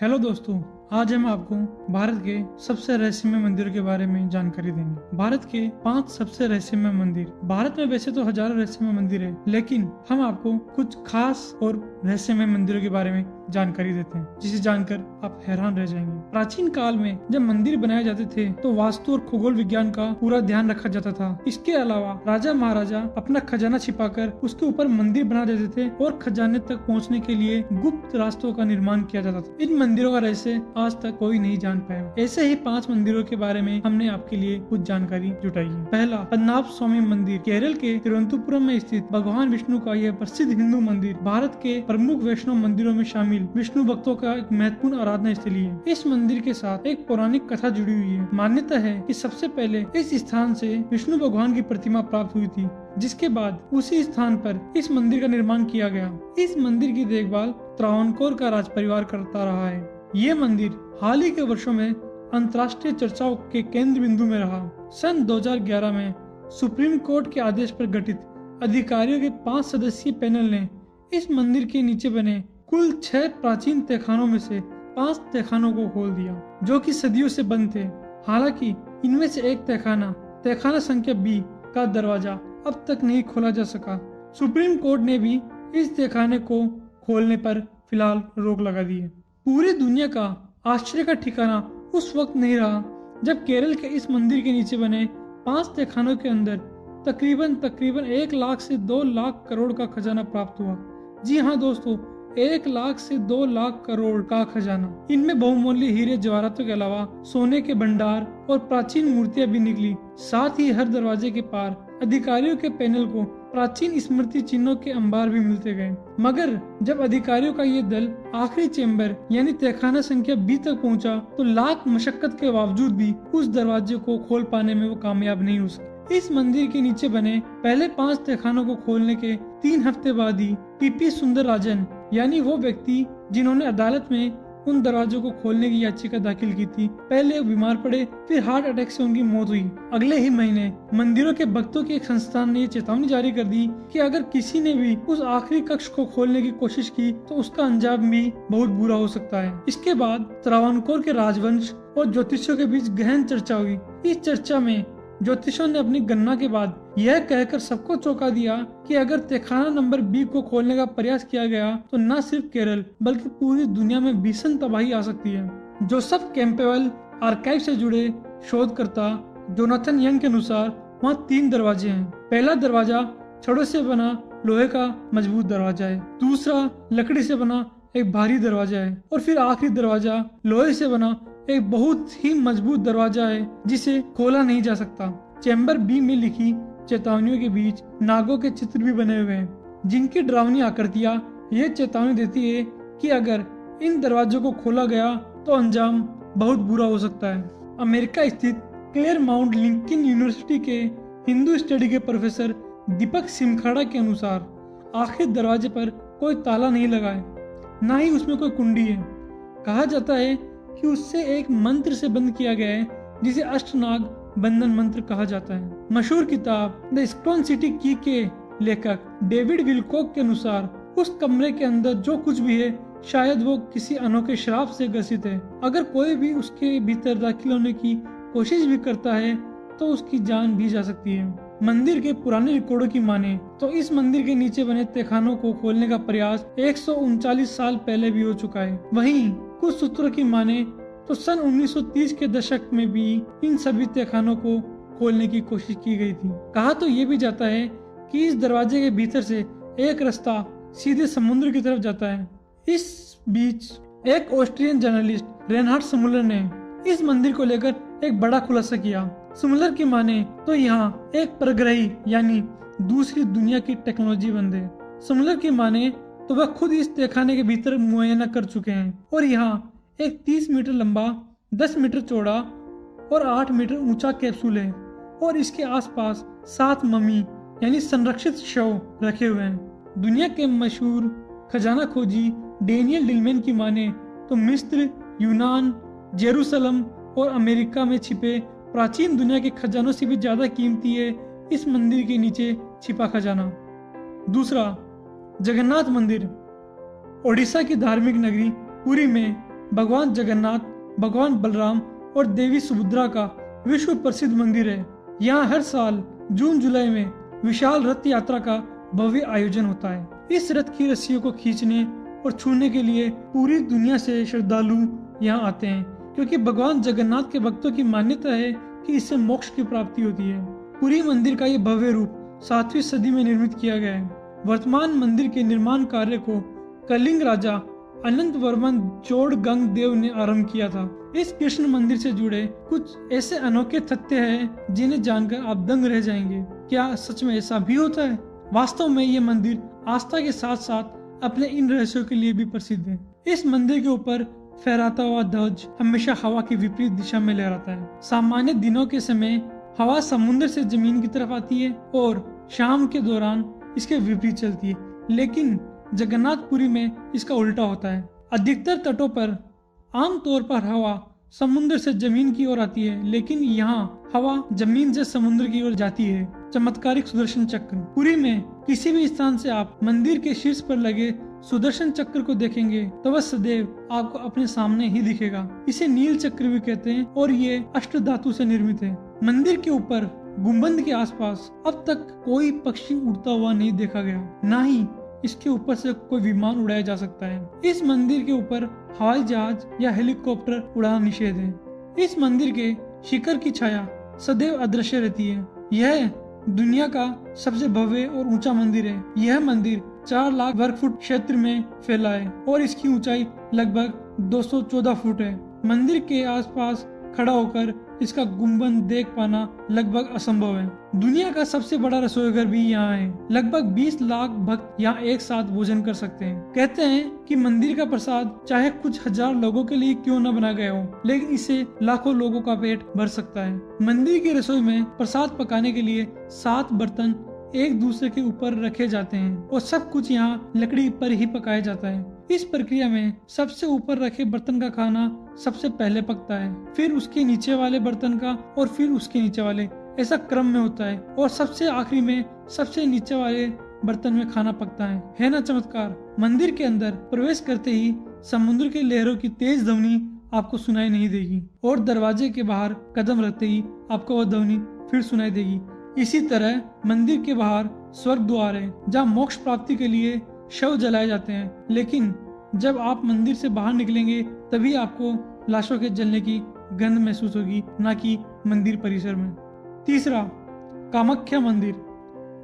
Hello दोस्तों, आज हम आपको भारत के सबसे रहस्यमय मंदिरों के बारे में जानकारी देंगे। भारत के 5 सबसे रहस्यमय मंदिर। भारत में वैसे तो हजारों रहस्यमय मंदिर है, लेकिन हम आपको कुछ खास और रहस्यमय मंदिरों के बारे में जानकारी देते हैं, जिसे जानकर आप हैरान रह जाएंगे। प्राचीन काल में जब मंदिर बनाए जाते थे तो वास्तु और खगोल विज्ञान का पूरा ध्यान रखा जाता था। इसके अलावा राजा महाराजा अपना खजाना छिपाकर उसके ऊपर मंदिर बना देते थे और खजाने तक पहुँचने के लिए गुप्त रास्तों का निर्माण किया जाता था। इन मंदिरों का रहस्य आज तक कोई नहीं जान पाया। ऐसे ही 5 मंदिरों के बारे में हमने आपके लिए कुछ जानकारी जुटाई है। पहला, पद्मनाभ स्वामी मंदिर। केरल के तिरुवनंतपुरम में स्थित भगवान विष्णु का यह प्रसिद्ध हिंदू मंदिर भारत के प्रमुख वैष्णव मंदिरों में शामिल विष्णु भक्तों का एक महत्वपूर्ण आराधना स्थली है। इस मंदिर के साथ एक पौराणिक कथा जुड़ी हुई है। मान्यता है कि सबसे पहले इस स्थान से विष्णु भगवान की प्रतिमा प्राप्त हुई थी, जिसके बाद उसी स्थान पर इस मंदिर का निर्माण किया गया। इस मंदिर की देखभाल त्रावणकोर का राज परिवार करता रहा है। ये मंदिर हाल ही के वर्षों में अंतर्राष्ट्रीय चर्चाओं के केंद्र बिंदु में रहा। सन 2011 में सुप्रीम कोर्ट के आदेश पर गठित अधिकारियों के 5 सदस्यीय पैनल ने इस मंदिर के नीचे बने कुल 6 प्राचीन तहखानों में से 5 तहखानों को खोल दिया, जो कि सदियों से बंद थे। हालांकि इनमें से एक तहखाना संख्या B का दरवाजा अब तक नहीं खोला जा सका। सुप्रीम कोर्ट ने भी इस तहखाने को खोलने पर फिलहाल रोक लगा दी है। पूरी दुनिया का आश्चर्य का ठिकाना उस वक्त नहीं रहा जब केरल के इस मंदिर के नीचे बने 5 तहखानों के अंदर तकरीबन 1 लाख से 2 लाख करोड़ का खजाना प्राप्त हुआ। जी हाँ दोस्तों, 1 लाख से 2 लाख करोड़ का खजाना। इनमें बहुमूल्य हीरे जवाहरातों के अलावा सोने के भंडार और प्राचीन मूर्तियां भी निकली। साथ ही हर दरवाजे के पार अधिकारियों के पैनल को प्राचीन स्मृति चिन्हों के अंबार भी मिलते गए। मगर जब अधिकारियों का ये दल आखिरी चेंबर यानी तहखाना संख्या B तक पहुंचा, तो लाख मशक्कत के बावजूद भी उस दरवाजे को खोल पाने में वो कामयाब नहीं हो सके। इस मंदिर के नीचे बने पहले 5 तहखानों को खोलने के 3 हफ्ते बाद ही PP सुंदरराजन यानी वो व्यक्ति जिन्होंने अदालत में उन दरवाजों को खोलने की याचिका दाखिल की थी, पहले वो बीमार पड़े, फिर हार्ट अटैक से उनकी मौत हुई। अगले ही महीने मंदिरों के भक्तों के एक संस्थान ने ये चेतावनी जारी कर दी कि अगर किसी ने भी उस आखिरी कक्ष को खोलने की कोशिश की तो उसका अंजाम भी बहुत बुरा हो सकता है। इसके बाद त्रावणकोर के राजवंश और ज्योतिषियों के बीच गहन चर्चा हुई। इस चर्चा में ज्योतिषियों ने अपनी गणना के बाद यह कहकर सबको चौंका दिया कि अगर तहखाना नंबर B को खोलने का प्रयास किया गया तो न सिर्फ केरल बल्कि पूरी दुनिया में भीषण तबाही आ सकती है। जोसेफ कैंपबेल आर्काइव से जुड़े शोधकर्ता जोनाथन यंग के अनुसार वहाँ 3 दरवाजे हैं। पहला दरवाजा छड़ों से बना लोहे का मजबूत दरवाजा है, दूसरा लकड़ी से बना एक भारी दरवाजा है और फिर आखिरी दरवाजा लोहे से बना एक बहुत ही मजबूत दरवाजा है जिसे खोला नहीं जा सकता। चैम्बर B में लिखी चेतावनियों के बीच नागों के चित्र भी बने हुए हैं, जिनकी डरावनी आकृतियां ये चेतावनी देती है कि अगर इन दरवाजों को खोला गया तो अंजाम बहुत बुरा हो सकता है। अमेरिका स्थित क्लेयरमाउंट लिंकन यूनिवर्सिटी के हिंदू स्टडी के प्रोफेसर दीपक सिमखाड़ा के अनुसार आखिरी दरवाजे पर कोई ताला नहीं लगा है, न ही उसमें कोई कुंडी है। कहा जाता है कि उससे एक मंत्र से बंद किया गया है, जिसे अष्टनाग बंधन मंत्र कहा जाता है। मशहूर किताब द स्टोन सिटी की के लेखक डेविड विलकॉक के अनुसार उस कमरे के अंदर जो कुछ भी है शायद वो किसी अनोखे श्राप से ग्रसित है। अगर कोई भी उसके भीतर दाखिल होने की कोशिश भी करता है तो उसकी जान भी जा सकती है। मंदिर के पुराने रिकॉर्डों की माने तो इस मंदिर के नीचे बने तहखानों को खोलने का प्रयास 139 साल पहले भी हो चुका है। वहीं कुछ सूत्रों की माने तो सन 1930 के दशक में भी इन सभी तहखानों को खोलने की कोशिश की गई थी। कहा तो ये भी जाता है कि इस दरवाजे के भीतर से एक रास्ता सीधे समुद्र की तरफ जाता है। इस बीच एक ऑस्ट्रियन जर्नलिस्ट रेनहार्ड स्मुलर ने इस मंदिर को लेकर एक बड़ा खुलासा किया। स्मुलर की माने तो यहाँ एक परग्रही यानी दूसरी दुनिया की टेक्नोलॉजी बंद है। स्मुलर की माने तो वह खुद इस तहखाने के भीतर मुआयना कर चुके हैं और यहाँ एक 30 मीटर लंबा, 10 मीटर चौड़ा और 8 मीटर ऊंचा कैप्सूल है और इसके आसपास 7 मम्मी यानी संरक्षित शव रखे हुए हैं। दुनिया के मशहूर खजाना खोजी डेनियल डिलमैन की माने तो मिस्र, यूनान, जेरूसलम और अमेरिका में छिपे प्राचीन दुनिया के खजानों से भी ज्यादा कीमती है इस मंदिर के नीचे छिपा खजाना। दूसरा, जगन्नाथ मंदिर। ओडिशा की धार्मिक नगरी पुरी में भगवान जगन्नाथ, भगवान बलराम और देवी सुभद्रा का विश्व प्रसिद्ध मंदिर है। यहाँ हर साल जून जुलाई में विशाल रथ यात्रा का भव्य आयोजन होता है। इस रथ की रस्सियों को खींचने और छूने के लिए पूरी दुनिया से श्रद्धालु यहाँ आते हैं, क्योंकि भगवान जगन्नाथ के भक्तों की मान्यता है कि इससे मोक्ष की प्राप्ति होती है। पुरी मंदिर का ये भव्य रूप 7वीं सदी में निर्मित किया गया है। वर्तमान मंदिर के निर्माण कार्य को कलिंग राजा अनंत वर्मन चोड़गंग देव ने आरंभ किया था। इस कृष्ण मंदिर से जुड़े कुछ ऐसे अनोखे तथ्य हैं जिन्हें जानकर आप दंग रह जाएंगे। क्या सच में ऐसा भी होता है? वास्तव में ये मंदिर आस्था के साथ साथ अपने इन रहस्यों के लिए भी प्रसिद्ध है। इस मंदिर के ऊपर फहराता हुआ ध्वज हमेशा हवा की विपरीत दिशा में लहराता है। सामान्य दिनों के समय हवा समुद्र से जमीन की तरफ आती है और शाम के दौरान इसके विपरीत चलती है, लेकिन जगन्नाथपुरी में इसका उल्टा होता है। अधिकतर तटों पर आमतौर पर हवा समुद्र से जमीन की ओर आती है, लेकिन यहाँ हवा जमीन से समुद्र की ओर जाती है। चमत्कारिक सुदर्शन चक्र। पुरी में किसी भी स्थान से आप मंदिर के शीर्ष पर लगे सुदर्शन चक्र को देखेंगे तो वह सदैव आपको अपने सामने ही दिखेगा। इसे नील चक्र भी कहते हैं और ये अष्ट धातु से निर्मित है। मंदिर के ऊपर गुंबद के आसपास अब तक कोई पक्षी उड़ता हुआ नहीं देखा गया, न ही इसके ऊपर से कोई विमान उड़ाया जा सकता है। इस मंदिर के ऊपर हवाई जहाज या हेलीकॉप्टर उड़ाना निषेध है। इस मंदिर के शिखर की छाया सदैव अदृश्य रहती है। यह दुनिया का सबसे भव्य और ऊंचा मंदिर है। यह मंदिर 4 लाख वर्ग फुट क्षेत्र में फैला है और इसकी ऊंचाई लगभग 214 फुट है। मंदिर के आसपास खड़ा होकर इसका गुंबद देख पाना लगभग असंभव है। दुनिया का सबसे बड़ा रसोई घर भी यहाँ है। लगभग 20 लाख भक्त यहाँ एक साथ भोजन कर सकते हैं। कहते हैं कि मंदिर का प्रसाद चाहे कुछ हजार लोगों के लिए क्यों न बना गया हो, लेकिन इससे लाखों लोगों का पेट भर सकता है। मंदिर की रसोई में प्रसाद पकाने के लिए 7 बर्तन एक दूसरे के ऊपर रखे जाते हैं और सब कुछ यहाँ लकड़ी पर ही पकाया जाता है। इस प्रक्रिया में सबसे ऊपर रखे बर्तन का खाना सबसे पहले पकता है, फिर उसके नीचे वाले बर्तन का और फिर उसके नीचे वाले, ऐसा क्रम में होता है और सबसे आखिरी में सबसे नीचे वाले बर्तन में खाना पकता है ना चमत्कार। मंदिर के अंदर प्रवेश करते ही समुद्र के लहरों की तेज ध्वनि आपको सुनाई नहीं देगी और दरवाजे के बाहर कदम रखते ही आपको वह ध्वनि फिर सुनाई देगी। इसी तरह मंदिर के बाहर स्वर्ग द्वार है जहाँ मोक्ष प्राप्ति के लिए शव जलाए जाते हैं, लेकिन जब आप मंदिर से बाहर निकलेंगे तभी आपको लाशों के जलने की गंध महसूस होगी, न कि मंदिर परिसर में। तीसरा, कामाख्या मंदिर।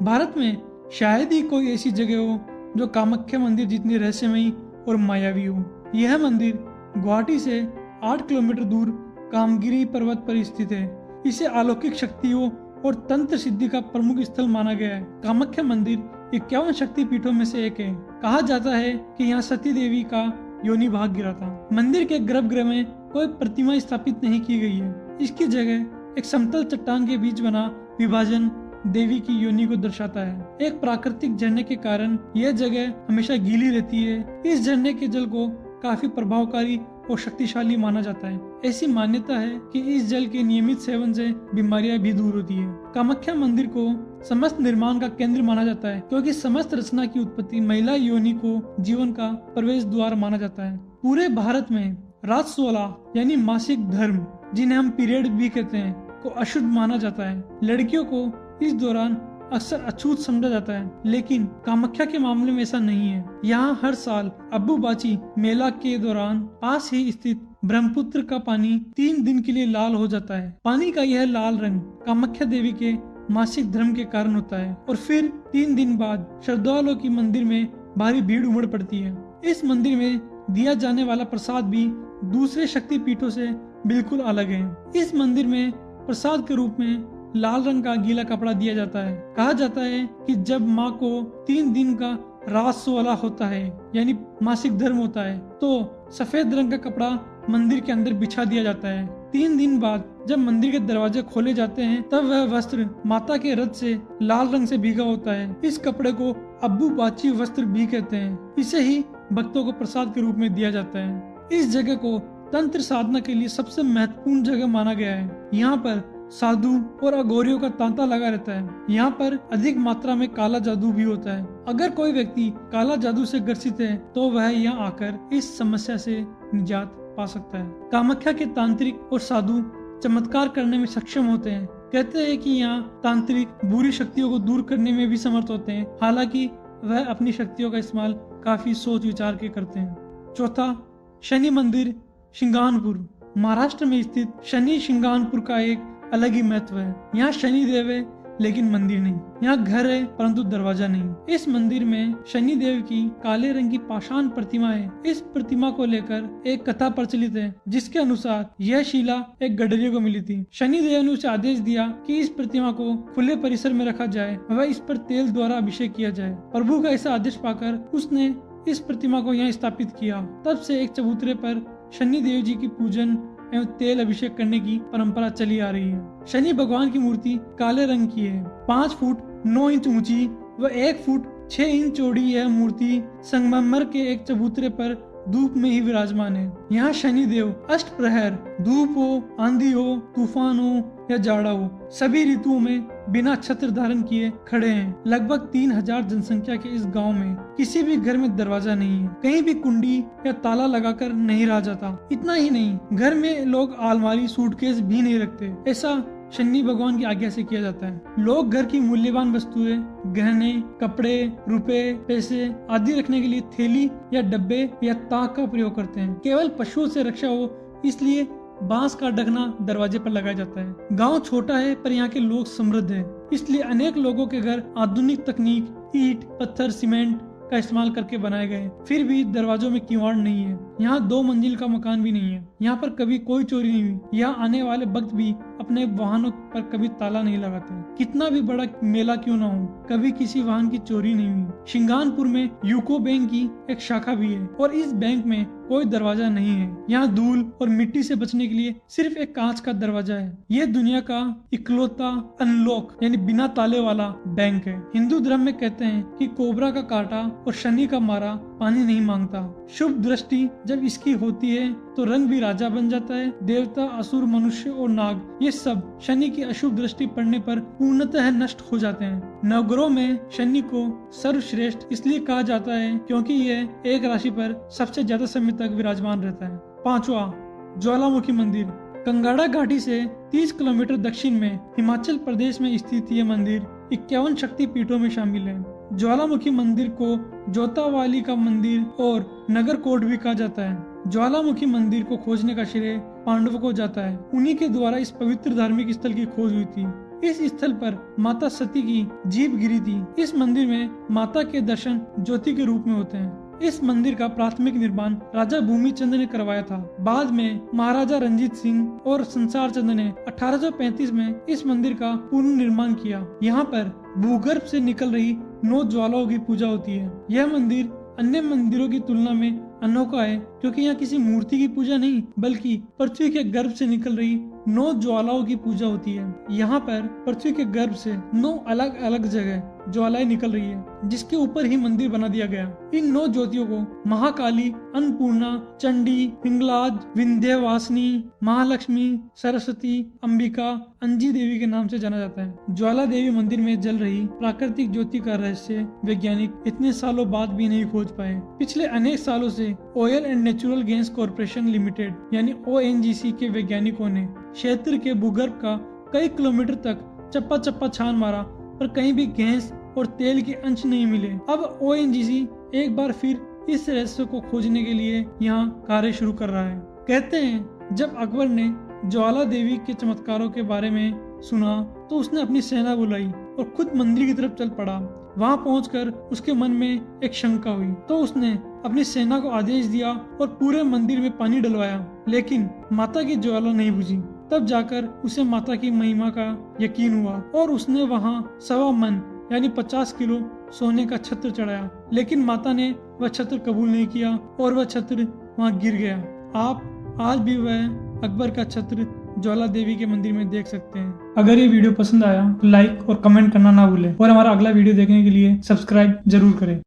भारत में शायद ही कोई ऐसी जगह हो जो कामाख्या मंदिर जितनी रहस्यमयी और मायावी हो। यह मंदिर गुवाहाटी से 8 किलोमीटर दूर कामगिरी पर्वत पर स्थित है। इसे अलौकिक शक्तियों और तंत्र सिद्धि का प्रमुख स्थल माना गया है। कामाख्या मंदिर 51 शक्ति पीठों में से एक है। कहा जाता है कि यहाँ सती देवी का योनि भाग गिरा था। मंदिर के गर्भगृह में कोई प्रतिमा स्थापित नहीं की गई है। इसकी जगह एक समतल चट्टान के बीच बना विभाजन देवी की योनि को दर्शाता है। एक प्राकृतिक झरने के कारण यह जगह हमेशा गीली रहती है। इस झरने के जल को काफी प्रभावकारी और शक्तिशाली माना जाता है। ऐसी मान्यता है कि इस जल के नियमित सेवन से बीमारियां भी दूर होती है। कामाख्या मंदिर को समस्त निर्माण का केंद्र माना जाता है, क्योंकि समस्त रचना की उत्पत्ति महिला योनि को जीवन का प्रवेश द्वार माना जाता है। पूरे भारत में राजस्वला यानी मासिक धर्म, जिन्हें हम पीरियड भी कहते हैं, को अशुद्ध माना जाता है। लड़कियों को इस दौरान अक्सर अछूत समझा जाता है, लेकिन कामाख्या के मामले में ऐसा नहीं है। यहाँ हर साल अम्बुबाची मेला के दौरान पास ही स्थित ब्रह्मपुत्र का पानी 3 दिन के लिए लाल हो जाता है। पानी का यह लाल रंग कामाख्या देवी के मासिक धर्म के कारण होता है और फिर 3 दिन बाद श्रद्धालुओं की मंदिर में भारी भीड़ उमड़ पड़ती है। इस मंदिर में दिया जाने वाला प्रसाद भी दूसरे शक्ति पीठों से बिल्कुल अलग है। इस मंदिर में प्रसाद के रूप में लाल रंग का गीला कपड़ा दिया जाता है। कहा जाता है कि जब माँ को 3 दिन का राजस्वला होता है यानी मासिक धर्म होता है, तो सफेद रंग का कपड़ा मंदिर के अंदर बिछा दिया जाता है। 3 दिन बाद जब मंदिर के दरवाजे खोले जाते हैं तब वह वस्त्र माता के रथ से लाल रंग से भीगा होता है। इस कपड़े को अम्बुबाची वस्त्र भी कहते हैं। इसे ही भक्तों को प्रसाद के रूप में दिया जाता है। इस जगह को तंत्र साधना के लिए सबसे महत्वपूर्ण जगह माना गया है। यहाँ पर साधु और अघोरियों का तांता लगा रहता है। यहाँ पर अधिक मात्रा में काला जादू भी होता है। अगर कोई व्यक्ति काला जादू से ग्रसित है तो वह यहाँ आकर इस समस्या से निजात पा सकता है। कामाख्या के तांत्रिक और साधु चमत्कार करने में सक्षम होते हैं। कहते हैं कि यहाँ तांत्रिक बुरी शक्तियों को दूर करने में भी समर्थ होते हैं, हालांकि वह अपनी शक्तियों का इस्तेमाल काफी सोच विचार के करते हैं। चौथा, शनि मंदिर शिंगानपुर। महाराष्ट्र में स्थित शनि शिंगानपुर का एक अलग ही महत्व है। यहाँ शनि देव है लेकिन मंदिर नहीं। यहाँ घर है परंतु दरवाजा नहीं। इस मंदिर में शनि देव की काले रंग की पाषाण प्रतिमा है। इस प्रतिमा को लेकर एक कथा प्रचलित है, जिसके अनुसार यह शिला एक गडरिये को मिली थी। शनि देव ने उसे आदेश दिया कि इस प्रतिमा को खुले परिसर में रखा जाए व इस पर तेल द्वारा अभिषेक किया जाए। प्रभु का ऐसा आदेश पाकर उसने इस प्रतिमा को यहाँ स्थापित किया। तब से एक चबूतरे पर शनि देव जी की पूजन एवं तेल अभिषेक करने की परंपरा चली आ रही है। शनि भगवान की मूर्ति काले रंग की है। 5 फुट 9 इंच ऊंची व 1 फुट 6 इंच चौड़ी यह मूर्ति संगमरमर के एक चबूतरे पर धूप में ही विराजमान है। यहाँ शनि देव अष्ट प्रहर, धूप हो, आंधी हो, तूफान हो या जाड़ा हो, सभी ऋतुओं में बिना छत्र धारण किए खड़े हैं। लगभग 3000 जनसंख्या के इस गांव में किसी भी घर में दरवाजा नहीं है। कहीं भी कुंडी या ताला लगाकर नहीं रहा जाता। इतना ही नहीं, घर में लोग अलमारी, सूटकेस भी नहीं रखते। ऐसा शनि भगवान की आज्ञा से किया जाता है। लोग घर की मूल्यवान वस्तुएं, गहने, कपड़े, रुपए, पैसे आदि रखने के लिए थैली या डब्बे या ताक का प्रयोग करते हैं। केवल पशुओं से रक्षा हो इसलिए बांस का ढकना दरवाजे पर लगाया जाता है। गांव छोटा है पर यहाँ के लोग समृद्ध हैं, इसलिए अनेक लोगों के घर आधुनिक तकनीक, ईंट, पत्थर, सीमेंट का इस्तेमाल करके बनाए गए। फिर भी दरवाजों में किवाड़ नहीं है। यहाँ 2 मंजिल का मकान भी नहीं है। यहाँ पर कभी कोई चोरी नहीं हुई। यहाँ आने वाले भक्त भी अपने वाहनों पर कभी ताला नहीं लगाते। कितना भी बड़ा मेला क्यों ना हो, कभी किसी वाहन की चोरी नहीं हुई। शिंगानपुर में यूको बैंक की एक शाखा भी है और इस बैंक में कोई दरवाजा नहीं है। यहाँ धूल और मिट्टी से बचने के लिए सिर्फ एक कांच का दरवाजा है। यह दुनिया का इकलौता अनलॉक यानी बिना ताले वाला बैंक है। हिंदू धर्म में कहते हैं कि कोबरा का काटा और शनि का मारा पानी नहीं मांगता। शुभ दृष्टि जब इसकी होती है तो रंग भी राजा बन जाता है। देवता, असुर, मनुष्य और नाग ये सब शनि की अशुभ दृष्टि पड़ने पर पूर्णतः नष्ट हो जाते हैं। नवग्रहों में शनि को सर्वश्रेष्ठ इसलिए कहा जाता है क्योंकि यह एक राशि पर सबसे ज्यादा समय तक विराजमान रहता है। 5वां, ज्वालामुखी मंदिर। कंगाड़ा घाटी से 30 किलोमीटर दक्षिण में हिमाचल प्रदेश में स्थित यह मंदिर 51 शक्ति पीठों में शामिल है। ज्वालामुखी मंदिर को जोतावाली का मंदिर और नगरकोट भी कहा जाता है। ज्वालामुखी मंदिर को खोजने का श्रेय पांडवों को जाता है। उन्हीं के द्वारा इस पवित्र धार्मिक स्थल की खोज हुई थी। इस स्थल पर माता सती की जीभ गिरी थी। इस मंदिर में माता के दर्शन ज्योति के रूप में होते हैं। इस मंदिर का प्राथमिक निर्माण राजा भूमिचंद ने करवाया था। बाद में महाराजा रंजीत सिंह और संसार चंद ने 1835 में इस मंदिर का पुनर्निर्माण किया। यहाँ पर भूगर्भ से निकल रही 9 ज्वालाओं की पूजा होती है। यह मंदिर अन्य मंदिरों की तुलना में अनोखा है क्योंकि यहाँ किसी मूर्ति की पूजा नहीं बल्कि पृथ्वी के गर्भ से निकल रही 9 ज्वालाओं की पूजा होती है। यहाँ पर पृथ्वी के गर्भ से 9 अलग अलग जगह ज्वालाएं निकल रही है जिसके ऊपर ही मंदिर बना दिया गया। इन 9 ज्योतियों को महाकाली, अन्नपूर्णा, चंडी, हिंगलाज, विंध्यवासिनी, महालक्ष्मी, सरस्वती, अंबिका, अंजी देवी के नाम से जाना जाता है। ज्वाला देवी मंदिर में जल रही प्राकृतिक ज्योति का रहस्य वैज्ञानिक इतने सालों बाद भी नहीं खोज पाए। पिछले अनेक सालों से oil and natural gas corporation limited यानी ONGC के वैज्ञानिकों ने क्षेत्र के भूगर्भ का कई किलोमीटर तक चप्पा चप्पा छान मारा पर कहीं भी गैस और तेल के अंश नहीं मिले। अब ONGC एक बार फिर इस रहस्य को खोजने के लिए यहाँ कार्य शुरू कर रहा है। कहते हैं जब अकबर ने ज्वाला देवी के चमत्कारों के बारे में सुना तो उसने अपनी सेना बुलाई और खुद मंदिर की तरफ चल पड़ा। वहां पहुंचकर उसके मन में एक शंका हुई तो उसने अपनी सेना को आदेश दिया और पूरे मंदिर में पानी डलवाया, लेकिन माता की ज्वाला नहीं बुझी। तब जाकर उसे माता की महिमा का यकीन हुआ और उसने वहां 1.25 मन यानी 50 किलो सोने का छत्र चढ़ाया, लेकिन माता ने वह छत्र कबूल नहीं किया और वह छत्र वहां गिर गया। आप आज भी वह अकबर का छत्र ज्वाला देवी के मंदिर में देख सकते हैं। अगर ये वीडियो पसंद आया तो लाइक और कमेंट करना ना भूलें और हमारा अगला वीडियो देखने के लिए सब्सक्राइब जरूर करें।